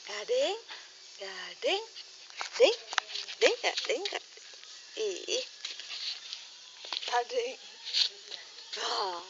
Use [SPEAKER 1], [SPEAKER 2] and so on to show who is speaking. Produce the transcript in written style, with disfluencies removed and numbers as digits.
[SPEAKER 1] Gading, gading, ding, ding nggak, ding nggak. Ih, gading. Ah.